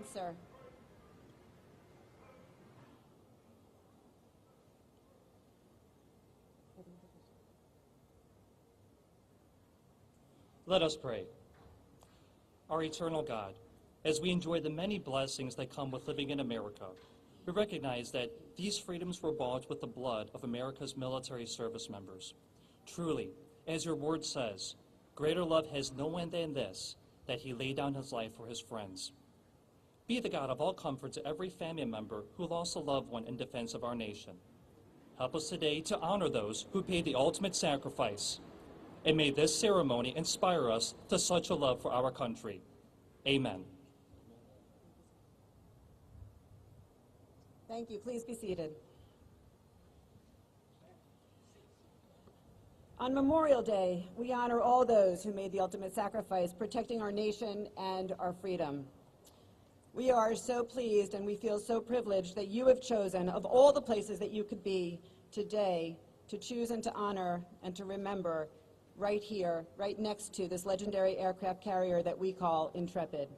Thanks, sir. Let us pray. Our eternal God, as we enjoy the many blessings that come with living in America, we recognize that these freedoms were bought with the blood of America's military service members. Truly, as your word says, greater love has no one than this, that he laid down his life for his friends. Be the God of all comfort to every family member who lost a loved one in defense of our nation. Help us today to honor those who paid the ultimate sacrifice. And may this ceremony inspire us to such a love for our country. Amen. Thank you. Please be seated. On Memorial Day, we honor all those who made the ultimate sacrifice, protecting our nation and our freedom. We are so pleased and we feel so privileged that you have chosen, of all the places that you could be today, to choose and to honor and to remember right here, right next to this legendary aircraft carrier that we call Intrepid.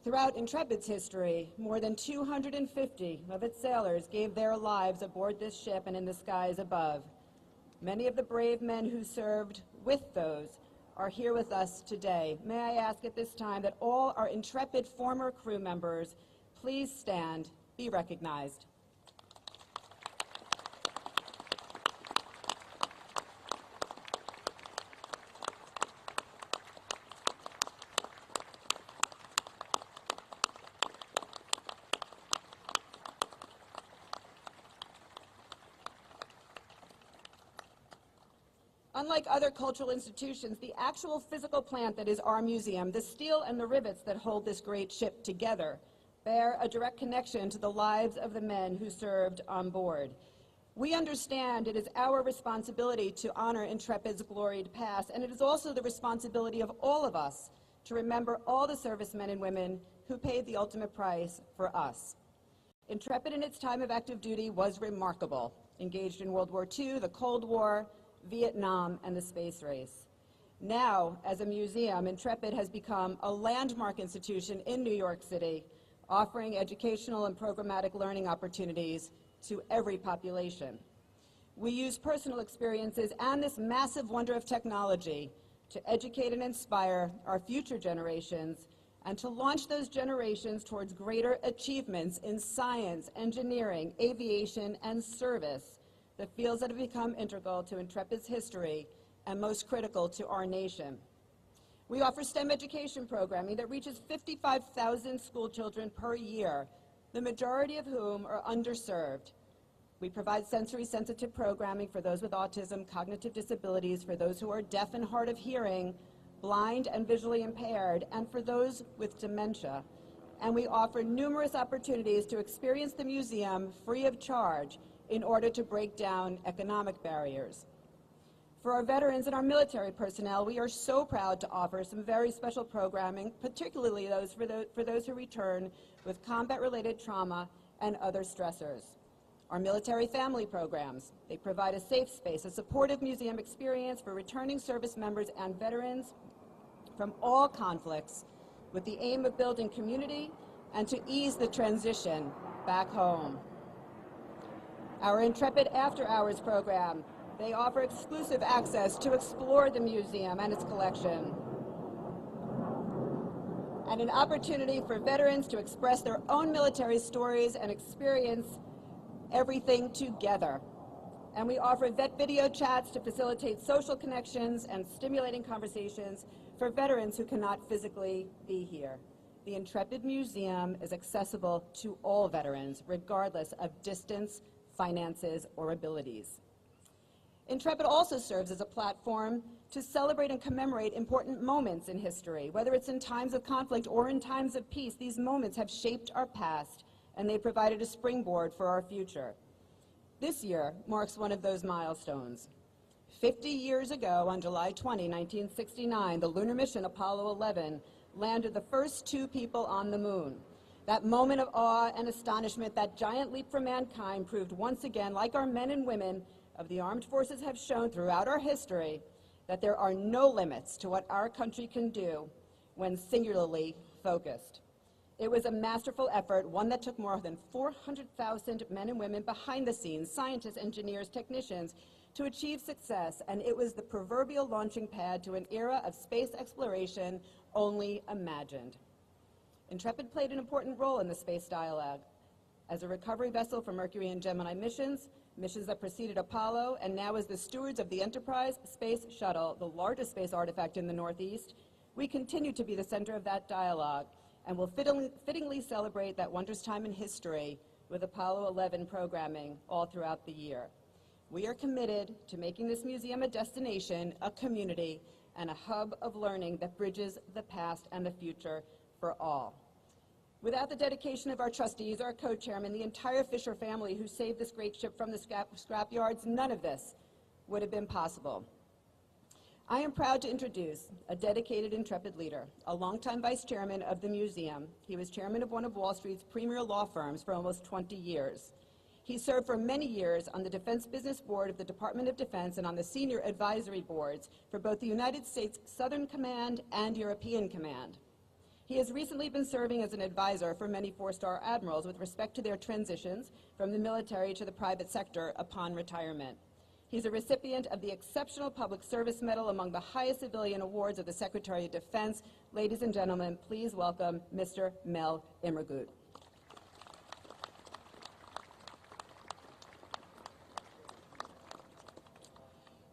Throughout Intrepid's history, more than 250 of its sailors gave their lives aboard this ship and in the skies above. Many of the brave men who served with those are here with us today. May I ask at this time that all our Intrepid former crew members please stand, be recognized. Unlike other cultural institutions, the actual physical plant that is our museum, the steel and the rivets that hold this great ship together, bear a direct connection to the lives of the men who served on board. We understand it is our responsibility to honor Intrepid's gloried past, and it is also the responsibility of all of us to remember all the servicemen and women who paid the ultimate price for us. Intrepid in its time of active duty was remarkable, engaged in World War II, the Cold War, Vietnam, and the space race. Now, as a museum, Intrepid has become a landmark institution in New York City, offering educational and programmatic learning opportunities to every population. We use personal experiences and this massive wonder of technology to educate and inspire our future generations and to launch those generations towards greater achievements in science, engineering, aviation, and service, the fields that have become integral to Intrepid's history and most critical to our nation. We offer STEM education programming that reaches 55,000 school children per year, the majority of whom are underserved. We provide sensory-sensitive programming for those with autism, cognitive disabilities, for those who are deaf and hard of hearing, blind and visually impaired, and for those with dementia. And we offer numerous opportunities to experience the museum free of charge in order to break down economic barriers. For our veterans and our military personnel, we are so proud to offer some very special programming, particularly for those who return with combat-related trauma and other stressors. Our military family programs, they provide a safe space, a supportive museum experience for returning service members and veterans from all conflicts, with the aim of building community and to ease the transition back home. Our Intrepid After Hours program, they offer exclusive access to explore the museum and its collection, and an opportunity for veterans to express their own military stories and experience everything together. And we offer vet video chats to facilitate social connections and stimulating conversations for veterans who cannot physically be here. The Intrepid Museum is accessible to all veterans, regardless of distance, finances, or abilities. Intrepid also serves as a platform to celebrate and commemorate important moments in history. Whether it's in times of conflict or in times of peace, these moments have shaped our past, and they provided a springboard for our future. This year marks one of those milestones. 50 years ago, on July 20, 1969, the lunar mission Apollo 11 landed the first 2 people on the moon. That moment of awe and astonishment, that giant leap for mankind, proved once again, like our men and women of the armed forces have shown throughout our history, that there are no limits to what our country can do when singularly focused. It was a masterful effort, one that took more than 400,000 men and women behind the scenes, scientists, engineers, technicians, to achieve success, and it was the proverbial launching pad to an era of space exploration only imagined. Intrepid played an important role in the space dialogue as a recovery vessel for Mercury and Gemini missions that preceded Apollo, and now as the stewards of the Enterprise space shuttle, the largest space artifact in the Northeast. We continue to be the center of that dialogue and will fittingly celebrate that wondrous time in history with Apollo 11 programming all throughout the year. We are committed to making this museum a destination, a community, and a hub of learning that bridges the past and the future for all. Without the dedication of our trustees, our co-chairman, the entire Fisher family who saved this great ship from the scrap yards, none of this would have been possible. I am proud to introduce a dedicated Intrepid leader, a longtime vice chairman of the museum. He was chairman of one of Wall Street's premier law firms for almost 20 years. He served for many years on the Defense Business Board of the Department of Defense and on the senior advisory boards for both the United States Southern Command and European Command. He has recently been serving as an advisor for many four-star admirals with respect to their transitions from the military to the private sector upon retirement. He's a recipient of the Exceptional Public Service Medal, among the highest civilian awards of the Secretary of Defense. Ladies and gentlemen, please welcome Mr. Mel Immergut.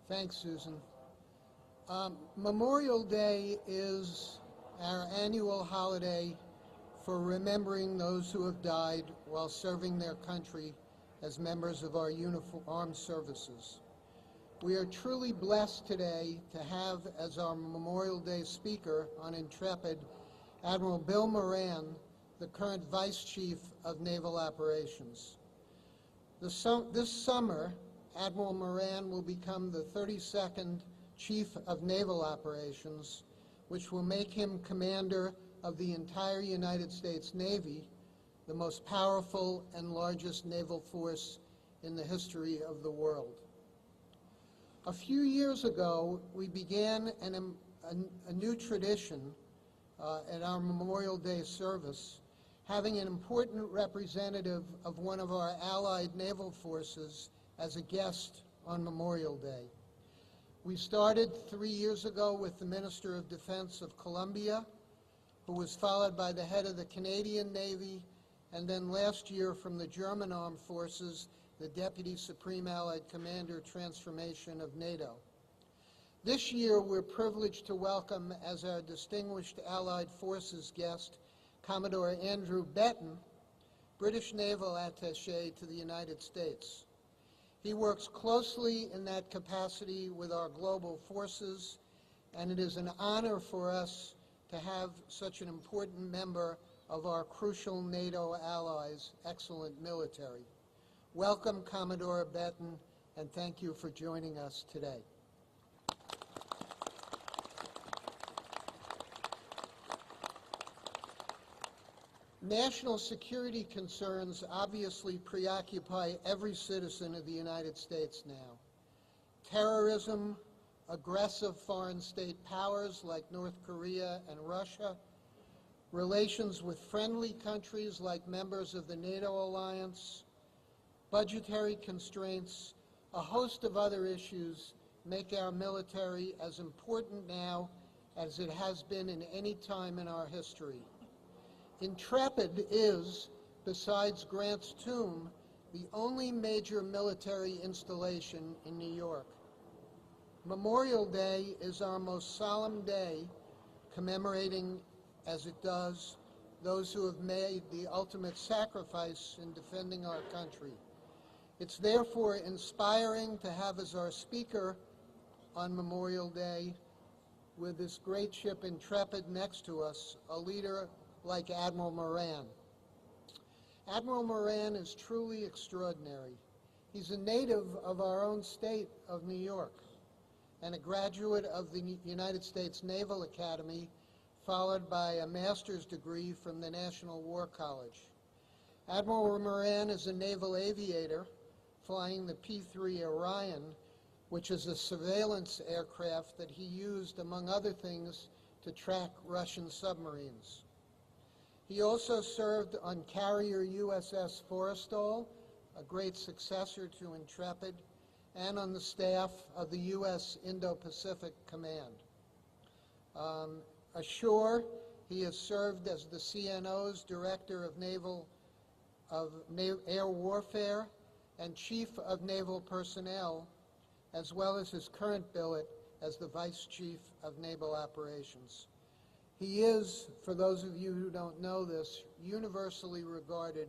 Thanks, Susan. Memorial Day is our annual holiday for remembering those who have died while serving their country as members of our armed services. We are truly blessed today to have as our Memorial Day speaker on Intrepid Admiral Bill Moran, the current Vice Chief of Naval Operations. This summer, Admiral Moran will become the 32nd Chief of Naval Operations, which will make him commander of the entire United States Navy, the most powerful and largest naval force in the history of the world. A few years ago, we began a new tradition at our Memorial Day service, having an important representative of one of our allied naval forces as a guest on Memorial Day. We started 3 years ago with the Minister of Defense of Colombia, who was followed by the head of the Canadian Navy, and then last year from the German Armed Forces, the Deputy Supreme Allied Commander Transformation of NATO. This year, we're privileged to welcome as our distinguished Allied Forces guest, Commodore Andrew Betton, British Naval Attaché to the United States. He works closely in that capacity with our global forces, and it is an honor for us to have such an important member of our crucial NATO allies' excellent military. Welcome, Commodore Betton, and thank you for joining us today. National security concerns obviously preoccupy every citizen of the United States now. Terrorism, aggressive foreign state powers like North Korea and Russia, relations with friendly countries like members of the NATO alliance, budgetary constraints, a host of other issues make our military as important now as it has been in any time in our history. Intrepid is, besides Grant's Tomb, the only major military installation in New York. Memorial Day is our most solemn day, commemorating, as it does, those who have made the ultimate sacrifice in defending our country. It's therefore inspiring to have as our speaker on Memorial Day, with this great ship Intrepid next to us, a leader like Admiral Moran. Admiral Moran is truly extraordinary. He's a native of our own state of New York and a graduate of the United States Naval Academy, followed by a master's degree from the National War College. Admiral Moran is a naval aviator flying the P-3 Orion, which is a surveillance aircraft that he used, among other things, to track Russian submarines. He also served on carrier USS Forrestal, a great successor to Intrepid, and on the staff of the U.S. Indo-Pacific Command. Ashore, he has served as the CNO's Director of Air Warfare and Chief of Naval Personnel, as well as his current billet as the Vice Chief of Naval Operations. He is, for those of you who don't know this, universally regarded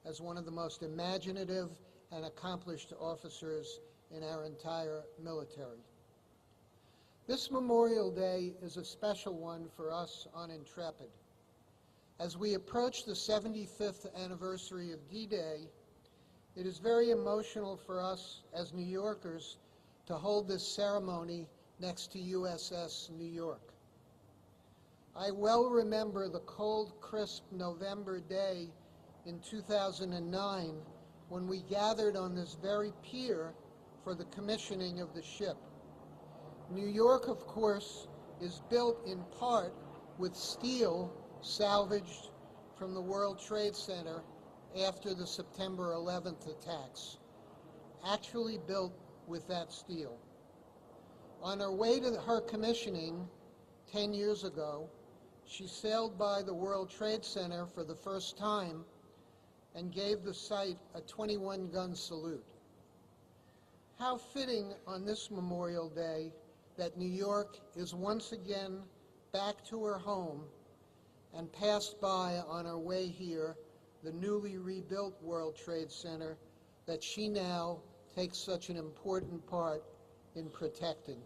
as one of the most imaginative and accomplished officers in our entire military. This Memorial Day is a special one for us on Intrepid. As we approach the 75th anniversary of D-Day, it is very emotional for us as New Yorkers to hold this ceremony next to USS New York. I well remember the cold, crisp November day in 2009 when we gathered on this very pier for the commissioning of the ship. New York, of course, is built in part with steel salvaged from the World Trade Center after the September 11th attacks, actually built with that steel. On her way to her commissioning 10 years ago, she sailed by the World Trade Center for the first time and gave the site a 21-gun salute. How fitting on this Memorial Day that New York is once again back to her home and passed by on her way here the newly rebuilt World Trade Center that she now takes such an important part in protecting.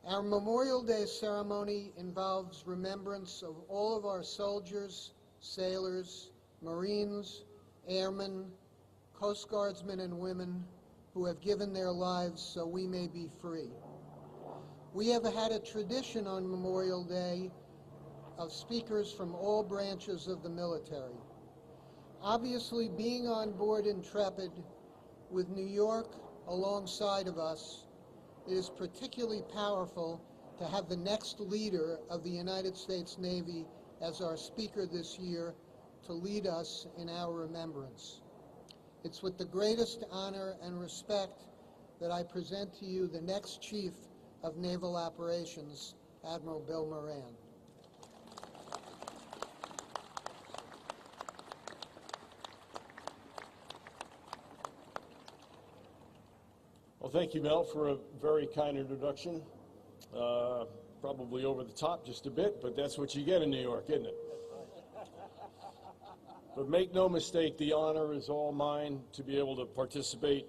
Our Memorial Day ceremony involves remembrance of all of our soldiers, sailors, Marines, airmen, Coast Guardsmen and women who have given their lives so we may be free. We have had a tradition on Memorial Day of speakers from all branches of the military. Obviously, being on board Intrepid with New York alongside of us, it is particularly powerful to have the next leader of the United States Navy as our speaker this year to lead us in our remembrance. It's with the greatest honor and respect that I present to you the next Chief of Naval Operations, Admiral Bill Moran. Well, thank you, Mel, for a very kind introduction. Probably over the top just a bit, but that's what you get in New York, isn't it? But make no mistake, the honor is all mine to be able to participate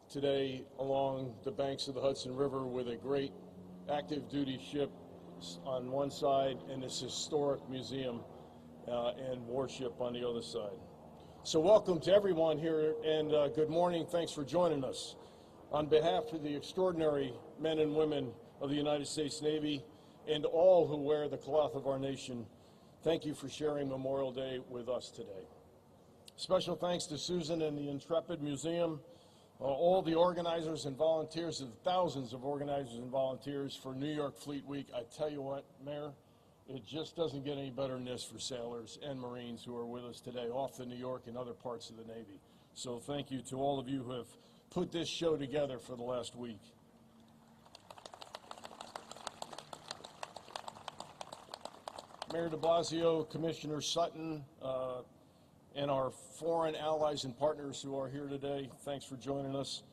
today along the banks of the Hudson River with a great active duty ship on one side and this historic museum and warship on the other side. So welcome to everyone here, and good morning. Thanks for joining us. On behalf of the extraordinary men and women of the United States Navy and all who wear the cloth of our nation, thank you for sharing Memorial Day with us today. Special thanks to Susan and the Intrepid Museum, all the organizers and volunteers, and thousands of organizers and volunteers for New York Fleet Week. I tell you what, Mayor, it just doesn't get any better than this for sailors and Marines who are with us today off the New York and other parts of the Navy. So thank you to all of you who have put this show together for the last week. Mayor de Blasio, Commissioner Sutton, and our foreign allies and partners who are here today, thanks for joining us.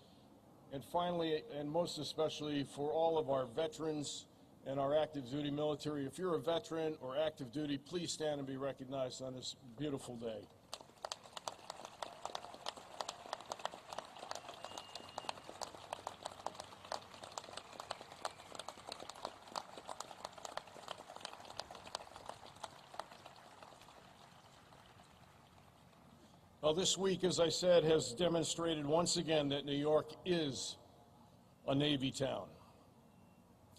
And finally, and most especially, for all of our veterans and our active duty military, if you're a veteran or active duty, please stand and be recognized on this beautiful day. Well, this week, as I said, has demonstrated once again that New York is a Navy town.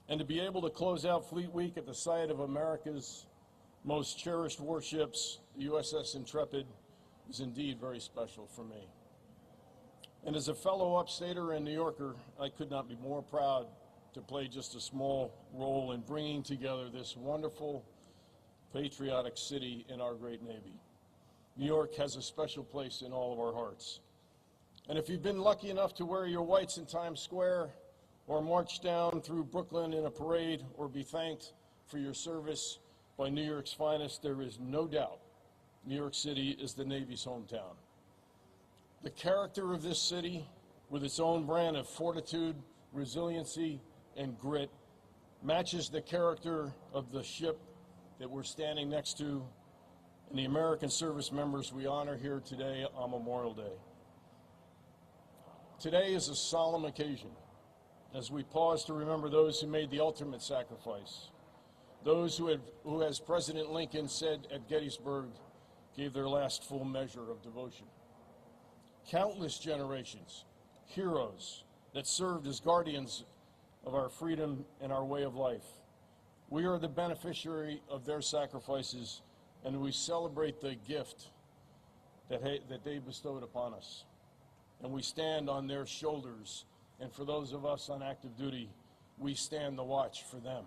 And to be able to close out Fleet Week at the site of America's most cherished warships, the USS Intrepid, is indeed very special for me. And as a fellow upstater and New Yorker, I could not be more proud to play just a small role in bringing together this wonderful patriotic city in our great Navy. New York has a special place in all of our hearts. And if you've been lucky enough to wear your whites in Times Square, or march down through Brooklyn in a parade, or be thanked for your service by New York's finest, there is no doubt New York City is the Navy's hometown. The character of this city, with its own brand of fortitude, resiliency, and grit, matches the character of the ship that we're standing next to and the American service members we honor here today on Memorial Day. Today is a solemn occasion as we pause to remember those who made the ultimate sacrifice, those who, as President Lincoln said at Gettysburg, gave their last full measure of devotion. Countless generations, heroes that served as guardians of our freedom and our way of life. We are the beneficiary of their sacrifices, and we celebrate the gift that they bestowed upon us. And we stand on their shoulders, and for those of us on active duty, we stand the watch for them.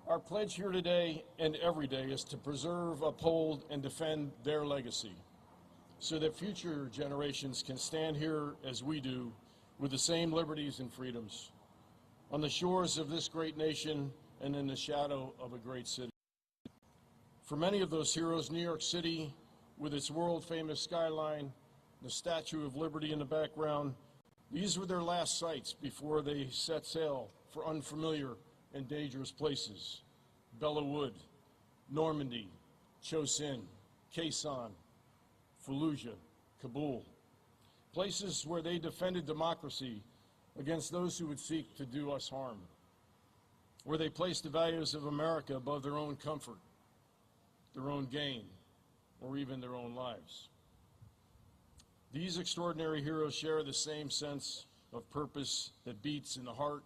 Our pledge here today and every day is to preserve, uphold, and defend their legacy so that future generations can stand here as we do with the same liberties and freedoms on the shores of this great nation and in the shadow of a great city. For many of those heroes, New York City, with its world-famous skyline, the Statue of Liberty in the background, these were their last sights before they set sail for unfamiliar and dangerous places. Bella Wood, Normandy, Chosin, Khe Sanh, Fallujah, Kabul. Places where they defended democracy against those who would seek to do us harm. Where they placed the values of America above their own comfort, their own gain, or even their own lives. These extraordinary heroes share the same sense of purpose that beats in the heart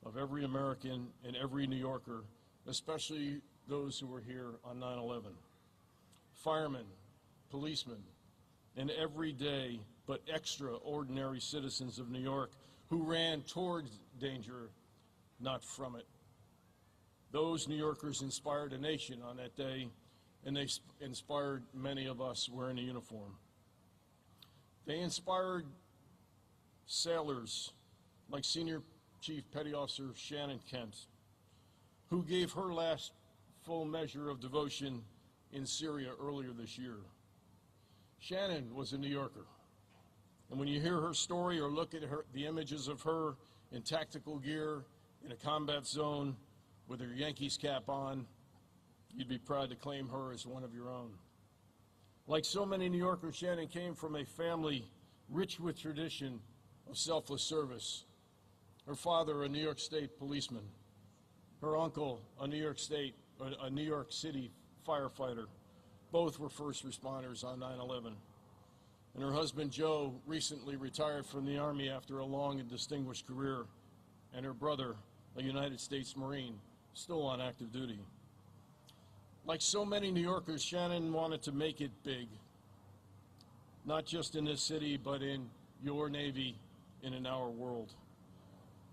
of every American and every New Yorker, especially those who were here on 9/11. Firemen, policemen, and everyday but extraordinary citizens of New York who ran towards danger, not from it. Those New Yorkers inspired a nation on that day, and they inspired many of us wearing a uniform. They inspired sailors like Senior Chief Petty Officer Shannon Kent, who gave her last full measure of devotion in Syria earlier this year. Shannon was a New Yorker, and when you hear her story or look at the images of her in tactical gear in a combat zone with her Yankees cap on, you'd be proud to claim her as one of your own. Like so many New Yorkers, Shannon came from a family rich with tradition of selfless service. Her father, a New York State policeman. Her uncle, a New York City firefighter. Both were first responders on 9/11. And her husband, Joe, recently retired from the Army after a long and distinguished career. And her brother, a United States Marine, still on active duty. Like so many New Yorkers, Shannon wanted to make it big, not just in this city, but in your Navy and in our world.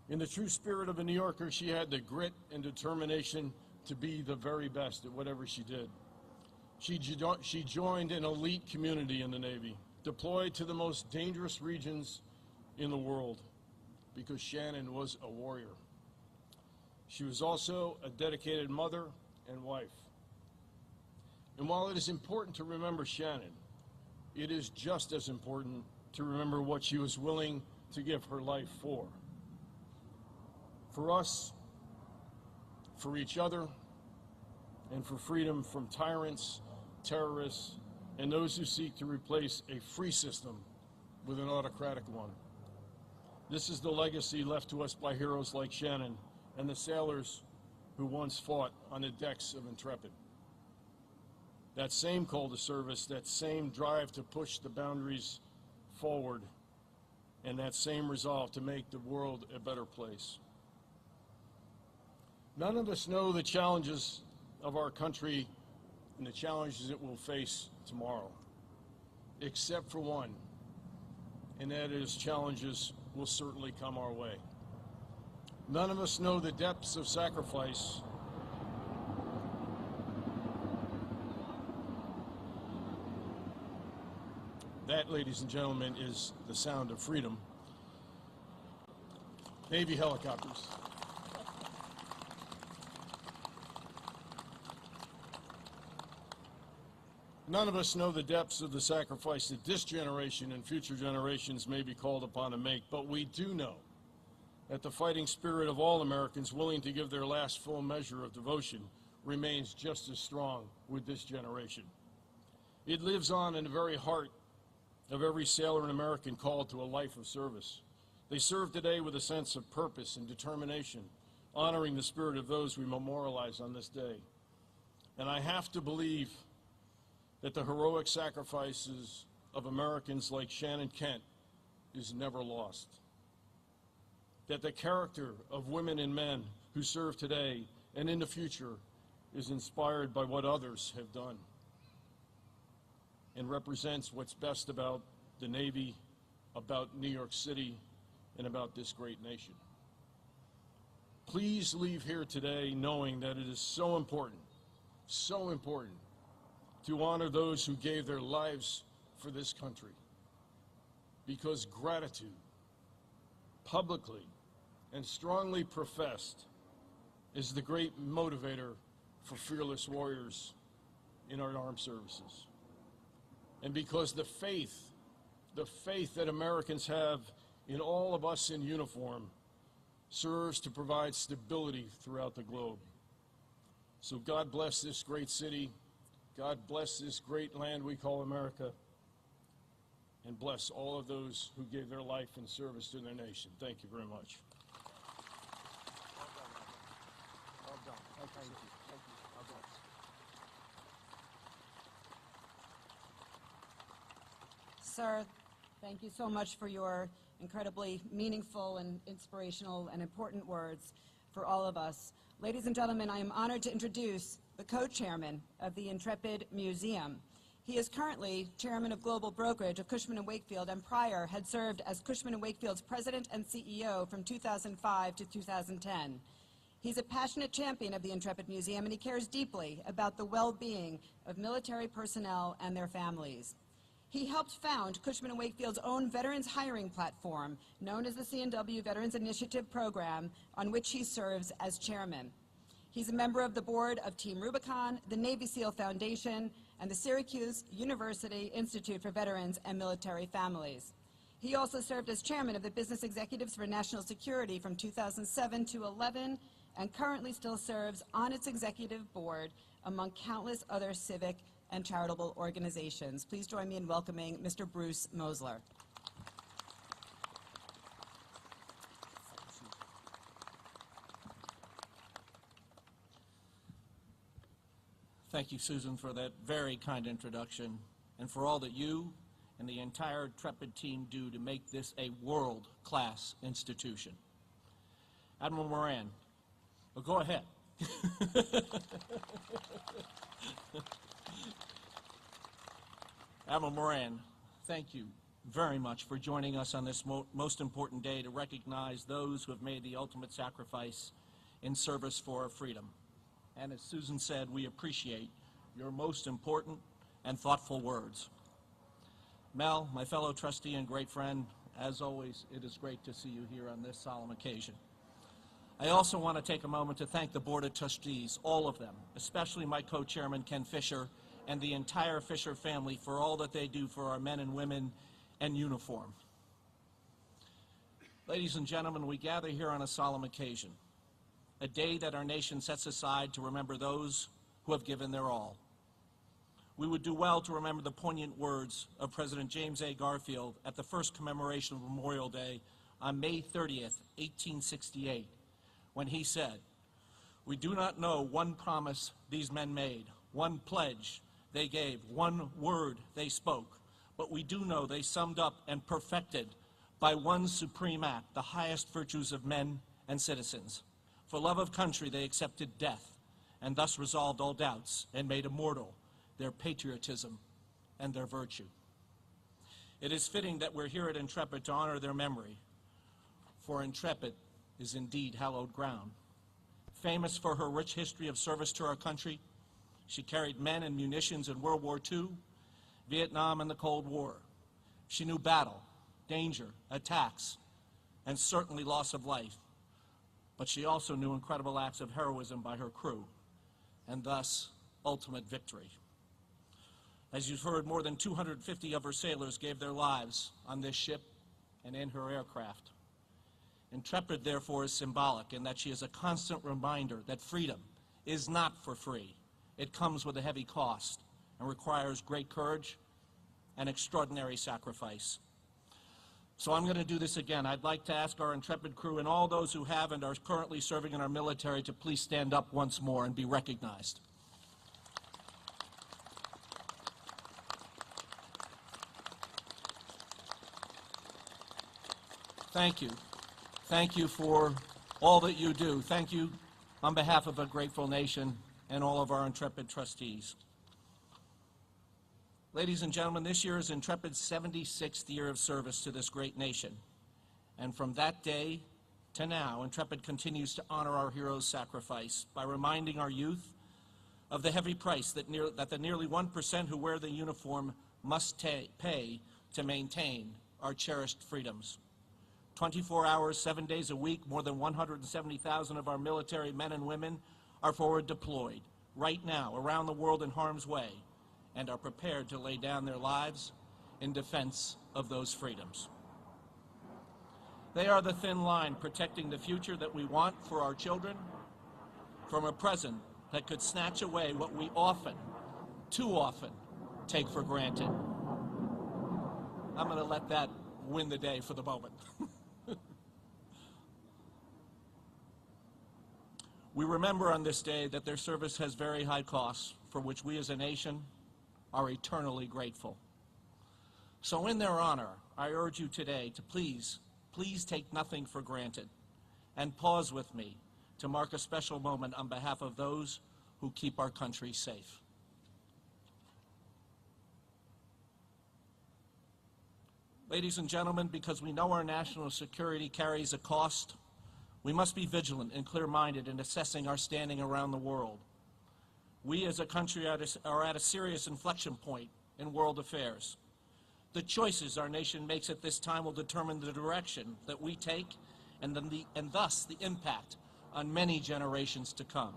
In the true spirit of a New Yorker, she had the grit and determination to be the very best at whatever she did. She joined an elite community in the Navy, deployed to the most dangerous regions in the world, because Shannon was a warrior. She was also a dedicated mother and wife. And while it is important to remember Shannon, it is just as important to remember what she was willing to give her life for. For us, for each other, and for freedom from tyrants, terrorists, and those who seek to replace a free system with an autocratic one. This is the legacy left to us by heroes like Shannon and the sailors who once fought on the decks of Intrepid. That same call to service, that same drive to push the boundaries forward, and that same resolve to make the world a better place. None of us know the challenges of our country and the challenges it will face tomorrow, except for one, and that is challenges will certainly come our way. None of us know the depths of sacrifice That, ladies and gentlemen, is the sound of freedom. Navy helicopters. None of us know the depths of the sacrifice that this generation and future generations may be called upon to make, but we do know that the fighting spirit of all Americans willing to give their last full measure of devotion remains just as strong with this generation. It lives on in the very heart of every sailor and American called to a life of service. They serve today with a sense of purpose and determination, honoring the spirit of those we memorialize on this day. And I have to believe that the heroic sacrifices of Americans like Shannon Kent is never lost. That the character of women and men who serve today and in the future is inspired by what others have done and represents what's best about the Navy, about New York City, and about this great nation. Please leave here today knowing that it is so important to honor those who gave their lives for this country, because gratitude, publicly and strongly professed, is the great motivator for fearless warriors in our armed services. And because the faith that Americans have in all of us in uniform serves to provide stability throughout the globe. So God bless this great city. God bless this great land we call America, and bless all of those who gave their life in service to their nation. Thank you very much. Well done. Thank you. Thank you. Well done. Sir, thank you so much for your incredibly meaningful and inspirational and important words for all of us. Ladies and gentlemen, I am honored to introduce the co-chairman of the Intrepid Museum. He is currently chairman of global brokerage of Cushman & Wakefield, and prior had served as Cushman & Wakefield's president and CEO from 2005 to 2010. He's a passionate champion of the Intrepid Museum, and he cares deeply about the well-being of military personnel and their families. He helped found Cushman & Wakefield's own veterans hiring platform, known as the C&W Veterans Initiative Program, on which he serves as chairman. He's a member of the board of Team Rubicon, the Navy SEAL Foundation, and the Syracuse University Institute for Veterans and Military Families. He also served as chairman of the Business Executives for National Security from 2007 to 11, and currently still serves on its executive board, among countless other civic and charitable organizations. Please join me in welcoming Mr. Bruce Mosler. Thank you, Susan, for that very kind introduction, and for all that you and the entire Intrepid team do to make this a world-class institution. Admiral Moran, well, go ahead. Admiral Moran, thank you very much for joining us on this most important day to recognize those who have made the ultimate sacrifice in service for our freedom. And as Susan said, we appreciate your most important and thoughtful words. Mel, my fellow trustee and great friend, as always, it is great to see you here on this solemn occasion. I also want to take a moment to thank the Board of Trustees, all of them, especially my co-chairman, Ken Fisher, and the entire Fisher family for all that they do for our men and women in uniform. Ladies and gentlemen, we gather here on a solemn occasion, a day that our nation sets aside to remember those who have given their all. We would do well to remember the poignant words of President James A. Garfield at the first commemoration of Memorial Day on May 30th, 1868, when he said, "We do not know one promise these men made, one pledge they gave, one word they spoke, but we do know they summed up and perfected by one supreme act the highest virtues of men and citizens. For love of country they accepted death, and thus resolved all doubts and made immortal their patriotism and their virtue." It is fitting that we're here at Intrepid to honor their memory, for Intrepid is indeed hallowed ground. Famous for her rich history of service to our country, she carried men and munitions in World War II, Vietnam, and the Cold War. She knew battle, danger, attacks, and certainly loss of life. But she also knew incredible acts of heroism by her crew, and thus ultimate victory. As you've heard, more than 250 of her sailors gave their lives on this ship and in her aircraft. Intrepid, therefore, is symbolic in that she is a constant reminder that freedom is not for free. It comes with a heavy cost and requires great courage and extraordinary sacrifice. So I'm going to do this again. I'd like to ask our Intrepid crew and all those who have and are currently serving in our military to please stand up once more and be recognized. Thank you. Thank you for all that you do. Thank you on behalf of a grateful nation and all of our Intrepid trustees. Ladies and gentlemen, this year is Intrepid's 76th year of service to this great nation. And from that day to now, Intrepid continues to honor our heroes' sacrifice by reminding our youth of the heavy price that the nearly 1% who wear the uniform must pay to maintain our cherished freedoms. 24 hours, 7 days a week, more than 170,000 of our military men and women are forward deployed right now around the world in harm's way and are prepared to lay down their lives in defense of those freedoms. They are the thin line protecting the future that we want for our children from a present that could snatch away what we often, too often, take for granted. I'm going to let that win the day for the moment. We remember on this day that their service has very high costs, for which we as a nation are eternally grateful. So in their honor, I urge you today to please take nothing for granted and pause with me to mark a special moment on behalf of those who keep our country safe. Ladies and gentlemen, because we know our national security carries a cost, we must be vigilant and clear-minded in assessing our standing around the world. We as a country are at a serious inflection point in world affairs. The choices our nation makes at this time will determine the direction that we take and thus the impact on many generations to come.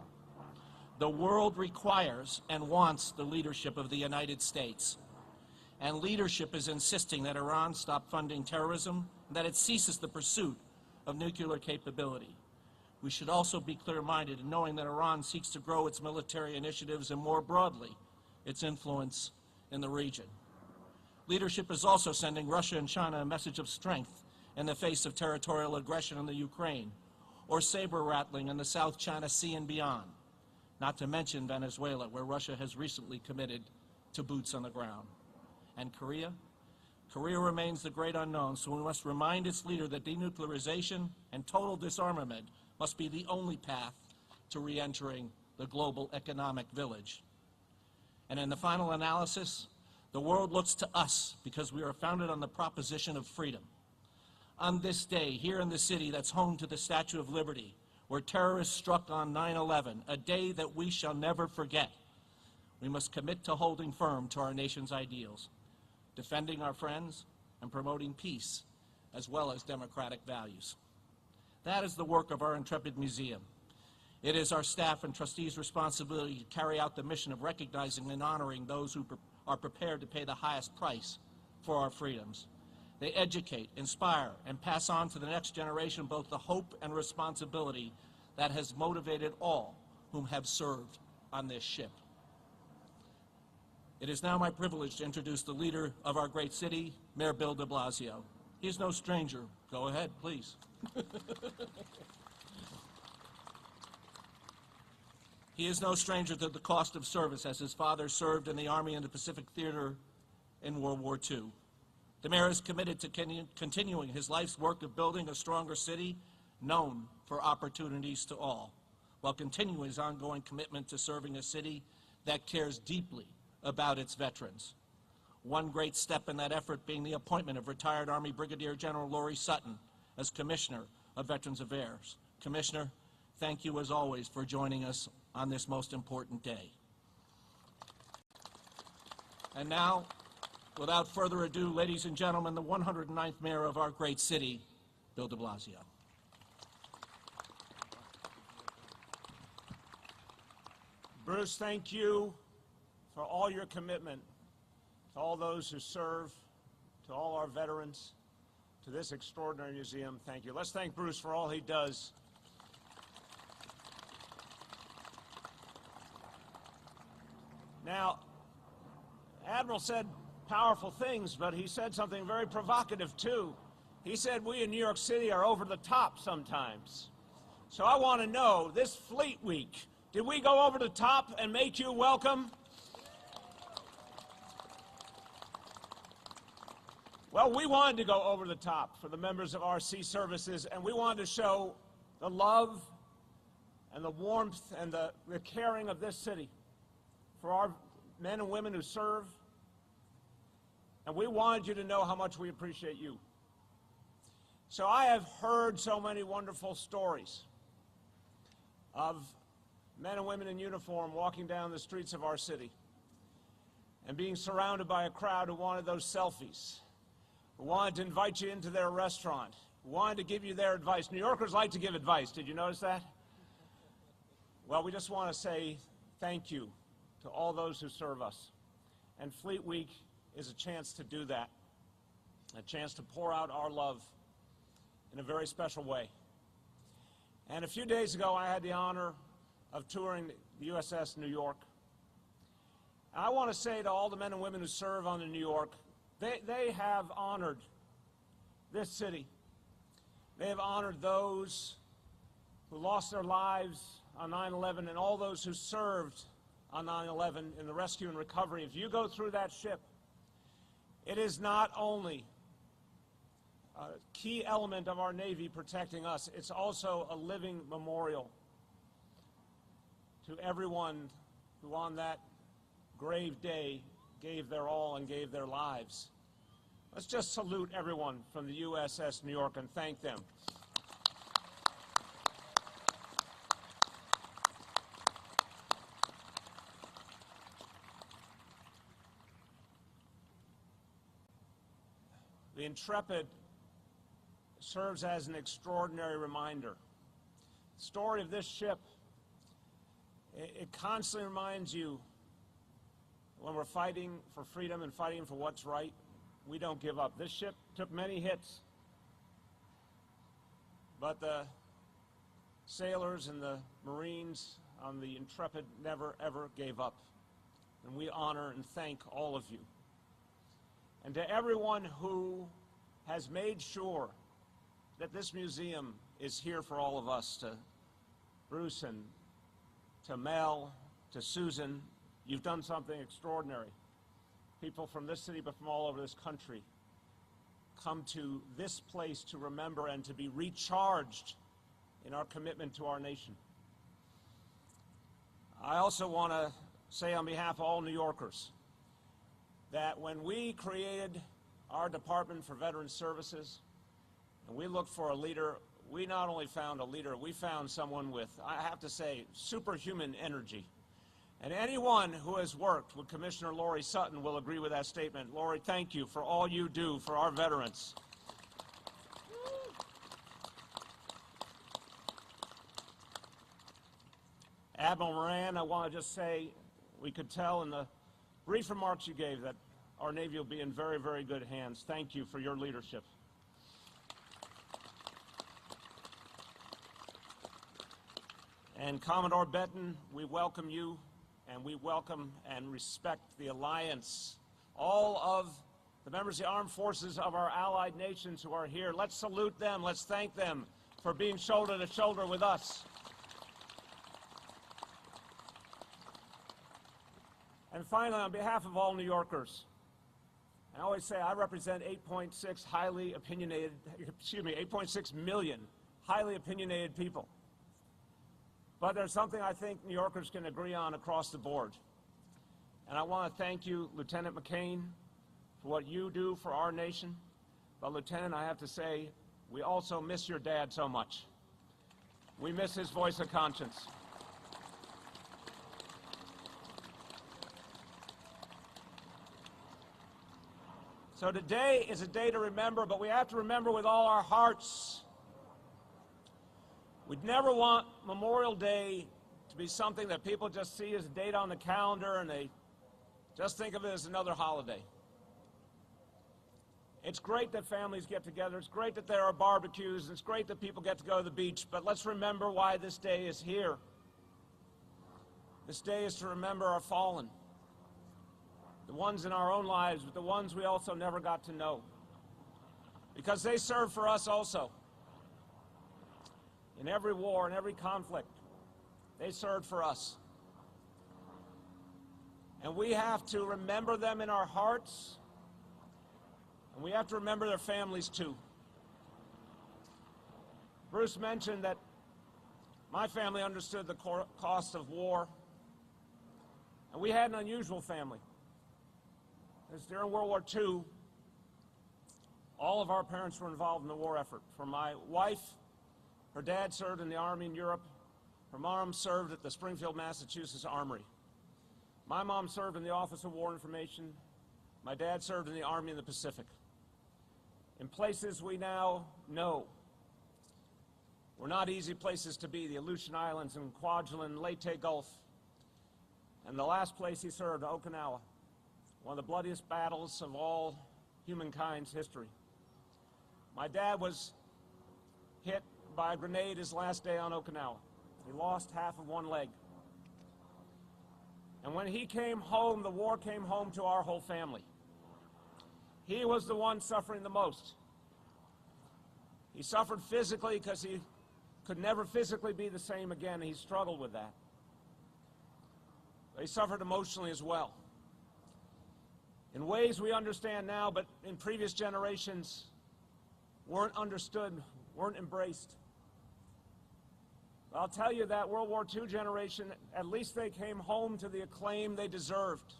The world requires and wants the leadership of the United States. And leadership is insisting that Iran stop funding terrorism and that it ceases the pursuit of nuclear capability. We should also be clear-minded in knowing that Iran seeks to grow its military initiatives and, more broadly, its influence in the region. Leadership is also sending Russia and China a message of strength in the face of territorial aggression in the Ukraine or saber-rattling in the South China Sea and beyond, not to mention Venezuela, where Russia has recently committed to boots on the ground. And Korea? Korea remains the great unknown, so we must remind its leader that denuclearization and total disarmament must be the only path to re-entering the global economic village. And in the final analysis, the world looks to us because we are founded on the proposition of freedom. On this day, here in the city that's home to the Statue of Liberty, where terrorists struck on 9/11, a day that we shall never forget, we must commit to holding firm to our nation's ideals, defending our friends and promoting peace, as well as democratic values. That is the work of our Intrepid Museum. It is our staff and trustees' responsibility to carry out the mission of recognizing and honoring those who are prepared to pay the highest price for our freedoms. They educate, inspire, and pass on to the next generation both the hope and responsibility that has motivated all whom have served on this ship. It is now my privilege to introduce the leader of our great city, Mayor Bill de Blasio. He is no stranger. Go ahead, please. He is no stranger to the cost of service, as his father served in the Army in the Pacific Theater in World War II. The mayor is committed to continuing his life's work of building a stronger city known for opportunities to all, while continuing his ongoing commitment to serving a city that cares deeply about its veterans. One great step in that effort being the appointment of retired Army Brigadier General Laurie Sutton as Commissioner of Veterans Affairs. Commissioner, thank you as always for joining us on this most important day. And now, Without further ado, ladies and gentlemen, the 109th mayor of our great city, Bill de Blasio. Bruce, thank you for all your commitment to all those who serve, to all our veterans, to this extraordinary museum. Thank you. Let's thank Bruce for all he does. Now, Admiral said powerful things, but he said something very provocative, too. He said we in New York City are over the top sometimes. So I want to know, this Fleet Week, did we go over the top and make you welcome? Well, we wanted to go over the top for the members of our sea services, and we wanted to show the love and the warmth and the caring of this city for our men and women who serve. And we wanted you to know how much we appreciate you. So I have heard so many wonderful stories of men and women in uniform walking down the streets of our city and being surrounded by a crowd who wanted those selfies, who wanted to invite you into their restaurant, who wanted to give you their advice. New Yorkers like to give advice. Did you notice that? Well, we just want to say thank you to all those who serve us. And Fleet Week is a chance to do that, a chance to pour out our love in a very special way. And a few days ago, I had the honor of touring the USS New York. And I want to say to all the men and women who serve on the New York, they have honored this city. They have honored those who lost their lives on 9/11 and all those who served on 9/11 in the rescue and recovery. If you go through that ship, it is not only a key element of our Navy protecting us, it's also a living memorial to everyone who on that grave day gave their all and gave their lives. Let's just salute everyone from the USS New York and thank them. The Intrepid serves as an extraordinary reminder. The story of this ship, it constantly reminds you when we're fighting for freedom and fighting for what's right, we don't give up. This ship took many hits, but the sailors and the Marines on the Intrepid never, ever gave up. And we honor and thank all of you. And to everyone who has made sure that this museum is here for all of us, to Bruce and to Mel, to Susan, you've done something extraordinary. People from this city, but from all over this country, come to this place to remember and to be recharged in our commitment to our nation. I also want to say on behalf of all New Yorkers that when we created our Department for Veterans Services and we looked for a leader, we not only found a leader, we found someone with, I have to say, superhuman energy. And anyone who has worked with Commissioner Lori Sutton will agree with that statement. Lori, thank you for all you do for our veterans. Admiral Moran, I want to just say, we could tell in the brief remarks you gave that our Navy will be in very, very good hands. Thank you for your leadership. And Commodore Benton, we welcome you, and we welcome and respect the alliance. All of the members of the armed forces of our allied nations who are here, let's salute them, let's thank them for being shoulder to shoulder with us. And finally, on behalf of all New Yorkers, I always say I represent 8.6 million highly opinionated people. But there's something I think New Yorkers can agree on across the board. And I want to thank you, Lieutenant McCain, for what you do for our nation. But Lieutenant, I have to say, we also miss your dad so much. We miss his voice of conscience. So today is a day to remember, but we have to remember with all our hearts. We'd never want Memorial Day to be something that people just see as a date on the calendar and they just think of it as another holiday. It's great that families get together. It's great that there are barbecues. It's great that people get to go to the beach. But let's remember why this day is here. This day is to remember our fallen, the ones in our own lives, but the ones we also never got to know. Because they served for us also. In every war, in every conflict, they served for us. And we have to remember them in our hearts, and we have to remember their families too. Bruce mentioned that my family understood the cost of war, and we had an unusual family. Because during World War II, all of our parents were involved in the war effort. For my wife, her dad served in the Army in Europe. Her mom served at the Springfield, Massachusetts Armory. My mom served in the Office of War Information. My dad served in the Army in the Pacific. In places we now know were not easy places to be, the Aleutian Islands and Kwajalein, Leyte Gulf. And the last place he served, Okinawa, one of the bloodiest battles of all humankind's history. My dad was hit by a grenade his last day on Okinawa. He lost half of one leg. And when he came home, the war came home to our whole family. He was the one suffering the most. He suffered physically because he could never physically be the same again. He struggled with that. But he suffered emotionally as well. In ways we understand now, but in previous generations weren't understood, weren't embraced. But I'll tell you that World War II generation, at least they came home to the acclaim they deserved.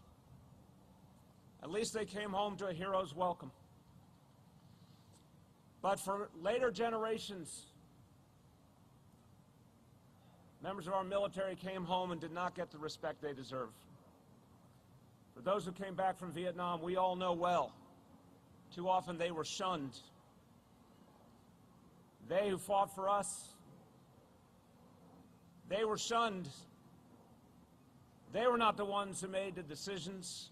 At least they came home to a hero's welcome. But for later generations, members of our military came home and did not get the respect they deserved. For those who came back from Vietnam, we all know well, too often they were shunned. They who fought for us, they were shunned. They were not the ones who made the decisions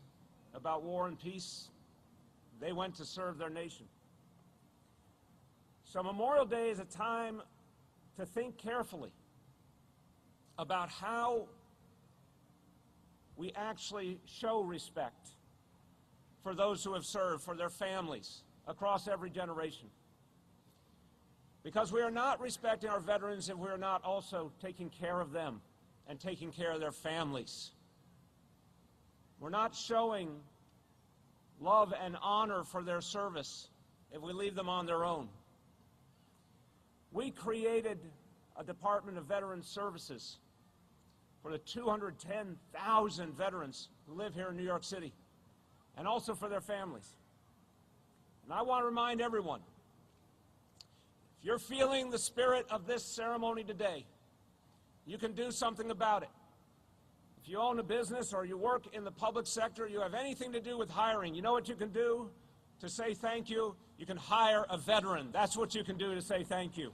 about war and peace. They went to serve their nation. So Memorial Day is a time to think carefully about how we actually show respect for those who have served, for their families, across every generation. Because we are not respecting our veterans if we are not also taking care of them and taking care of their families. We're not showing love and honor for their service if we leave them on their own. We created a Department of Veterans Services for the 210,000 veterans who live here in New York City, and also for their families. And I want to remind everyone, if you're feeling the spirit of this ceremony today, you can do something about it. If you own a business or you work in the public sector, you have anything to do with hiring, you know what you can do to say thank you? You can hire a veteran. That's what you can do to say thank you.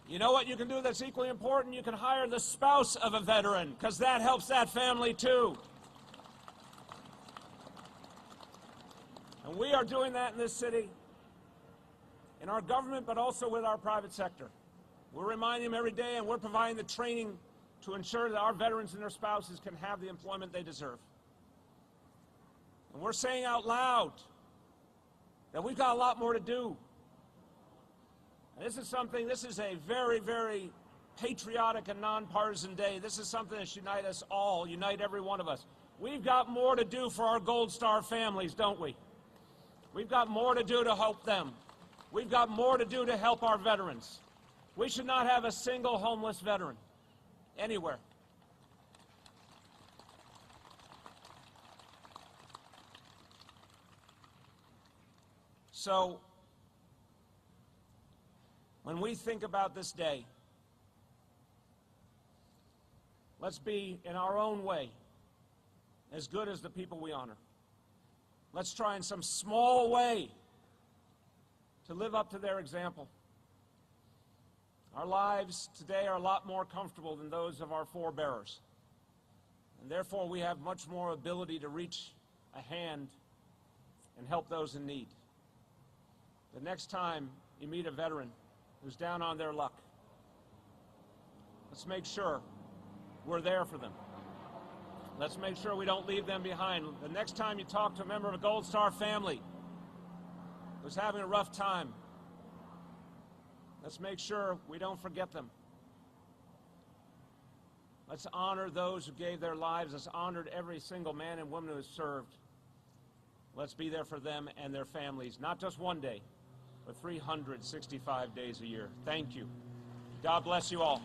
You know what you can do that's equally important? You can hire the spouse of a veteran, because that helps that family too. And we are doing that in this city, in our government, but also with our private sector. We're reminding them every day, and we're providing the training to ensure that our veterans and their spouses can have the employment they deserve. And we're saying out loud that we've got a lot more to do. And this is a very, very patriotic and nonpartisan day. This is something that should unite us all, unite every one of us. We've got more to do for our Gold Star families, don't we? We've got more to do to help them. We've got more to do to help our veterans. We should not have a single homeless veteran anywhere. So, when we think about this day, Let's be, in our own way, as good as the people we honor. Let's try in some small way to live up to their example. Our lives today are a lot more comfortable than those of our forebears, and therefore we have much more ability to reach a hand and help those in need. The next time you meet a veteran who's down on their luck, let's make sure we're there for them. Let's make sure we don't leave them behind. The next time you talk to a member of a Gold Star family who's having a rough time, let's make sure we don't forget them. Let's honor those who gave their lives. Let's honor every single man and woman who has served. Let's be there for them and their families, not just one day, but 365 days a year. Thank you. God bless you all.